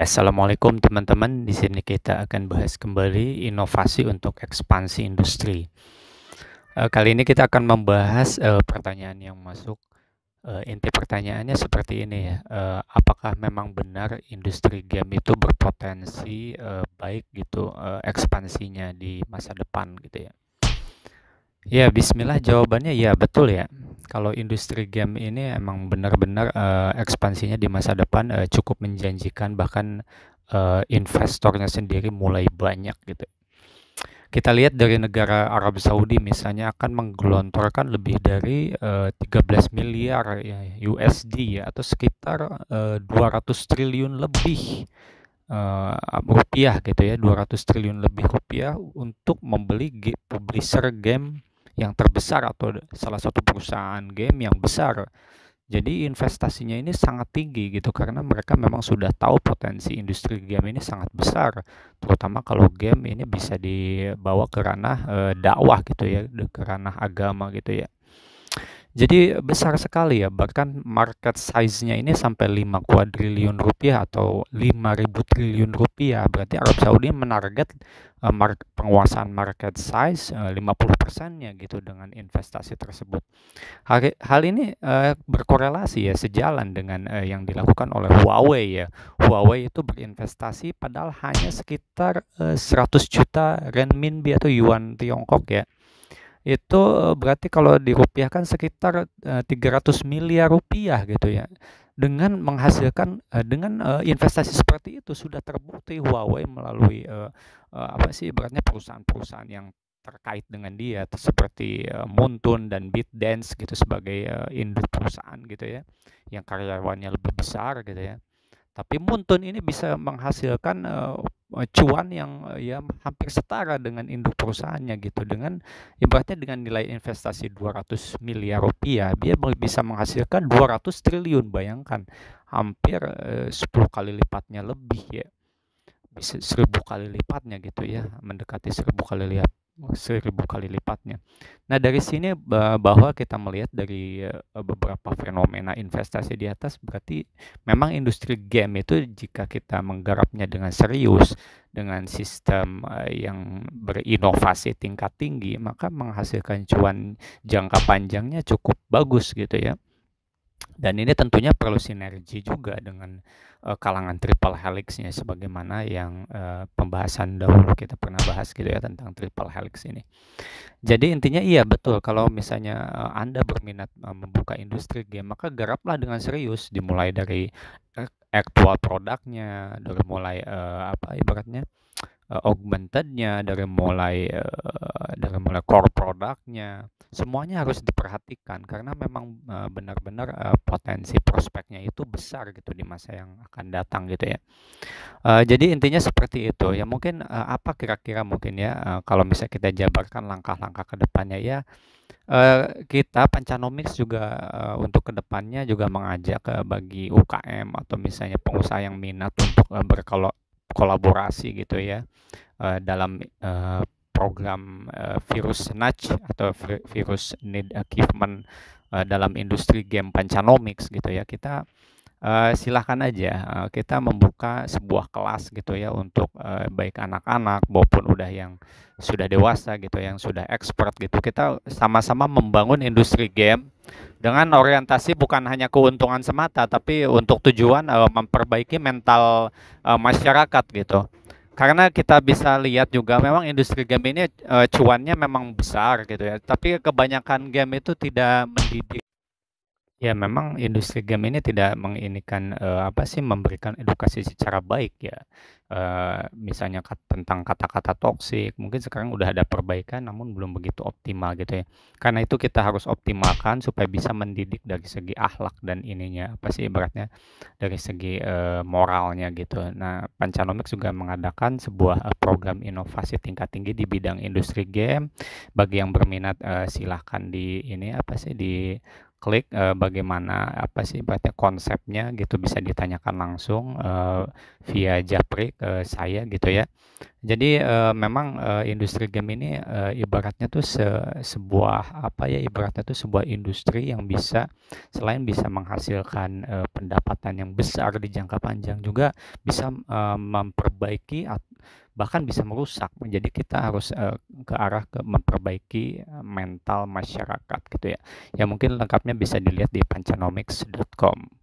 Assalamualaikum teman-teman. Di sini kita akan bahas kembali inovasi untuk ekspansi industri. Kali ini kita akan membahas pertanyaan yang masuk. Inti pertanyaannya seperti ini ya. Apakah memang benar industri game itu berpotensi baik gitu ekspansinya di masa depan gitu ya? Ya, Bismillah jawabannya ya betul ya. Kalau industri game ini emang benar-benar ekspansinya di masa depan cukup menjanjikan, bahkan investornya sendiri mulai banyak gitu. Kita lihat dari negara Arab Saudi misalnya akan menggelontorkan lebih dari 13 miliar ya, USD ya, atau sekitar 200 triliun lebih rupiah gitu ya, 200 triliun lebih rupiah untuk membeli publisher game yang terbesar atau salah satu perusahaan game yang besar. Jadi investasinya ini sangat tinggi gitu karena mereka memang sudah tahu potensi industri game ini sangat besar, terutama kalau game ini bisa dibawa ke ranah dakwah gitu ya, ke ranah agama gitu ya. Jadi besar sekali ya, bahkan market size-nya ini sampai 5 kuadriliun rupiah atau 5.000 triliun rupiah. Berarti Arab Saudi menarget penguasaan market size 50%-nya gitu dengan investasi tersebut. Hal ini berkorelasi ya, sejalan dengan yang dilakukan oleh Huawei ya. Huawei itu berinvestasi padahal hanya sekitar 100 juta renminbi atau yuan Tiongkok ya. Itu berarti kalau dirupiahkan sekitar 300 miliar rupiah gitu ya. Dengan menghasilkan dengan investasi seperti itu sudah terbukti Huawei melalui apa sih ibaratnya perusahaan-perusahaan yang terkait dengan dia seperti Muntun dan ByteDance gitu sebagai induk perusahaan gitu ya, yang karyawannya lebih besar gitu ya. Tapi Muntun ini bisa menghasilkan cuan yang ya hampir setara dengan induk perusahaannya gitu. Dengan ibaratnya dengan nilai investasi 200 miliar rupiah, dia bisa menghasilkan 200 triliun. Bayangkan, hampir 10 kali lipatnya lebih ya. Bisa 1000 kali lipatnya gitu ya, mendekati 1000 kali lipatnya. Nah, dari sini bahwa kita melihat dari beberapa fenomena investasi di atas, berarti memang industri game itu jika kita menggarapnya dengan serius, dengan sistem yang berinovasi tingkat tinggi, maka menghasilkan cuan jangka panjangnya cukup bagus gitu ya. Dan ini tentunya perlu sinergi juga dengan kalangan triple helix-nya, sebagaimana yang pembahasan dahulu kita pernah bahas gitu ya tentang triple helix ini. Jadi intinya iya betul, kalau misalnya Anda berminat membuka industri game, maka garaplah dengan serius, dimulai dari actual produknya, dari mulai apa ibaratnya augmented-nya, dari mulai core produknya, semuanya harus diperhatikan karena memang benar-benar potensi prospeknya itu besar gitu di masa yang akan datang gitu ya. Jadi intinya seperti itu ya, mungkin apa kira-kira mungkin ya kalau misalnya kita jabarkan langkah-langkah ke depannya ya, kita Pancanomics juga untuk ke depannya juga mengajak bagi UKM atau misalnya pengusaha yang minat untuk berkolaborasi gitu ya, dalam program virus nudge atau virus need achievement dalam industri game Pancanomics gitu ya. Kita silahkan aja kita membuka sebuah kelas gitu ya untuk baik anak-anak maupun udah yang sudah dewasa gitu, yang sudah expert gitu. Kita sama-sama membangun industri game dengan orientasi bukan hanya keuntungan semata, tapi untuk tujuan memperbaiki mental masyarakat gitu. Karena kita bisa lihat juga memang industri game ini cuannya memang besar gitu ya, tapi kebanyakan game itu tidak mendidik. Ya, memang industri game ini tidak menginikan, apa sih, memberikan edukasi secara baik ya. Misalnya tentang kata-kata toksik, mungkin sekarang udah ada perbaikan namun belum begitu optimal gitu ya. Karena itu kita harus optimalkan supaya bisa mendidik dari segi akhlak dan ininya, apa sih, ibaratnya dari segi, moralnya gitu. Nah, Pancanomics juga mengadakan sebuah, program inovasi tingkat tinggi di bidang industri game. Bagi yang berminat, silahkan di ini, apa sih, klik, bagaimana apa sih ibaratnya konsepnya gitu, bisa ditanyakan langsung, via japri ke saya gitu ya. Jadi, memang, industri game ini, ibaratnya tuh sebuah apa ya, ibaratnya tuh sebuah industri yang bisa selain bisa menghasilkan, pendapatan yang besar di jangka panjang juga bisa, memperbaiki bahkan bisa merusak. Jadi kita harus, ke arah ke memperbaiki, mental masyarakat gitu ya. Ya mungkin lengkapnya bisa dilihat di pancanomics.com.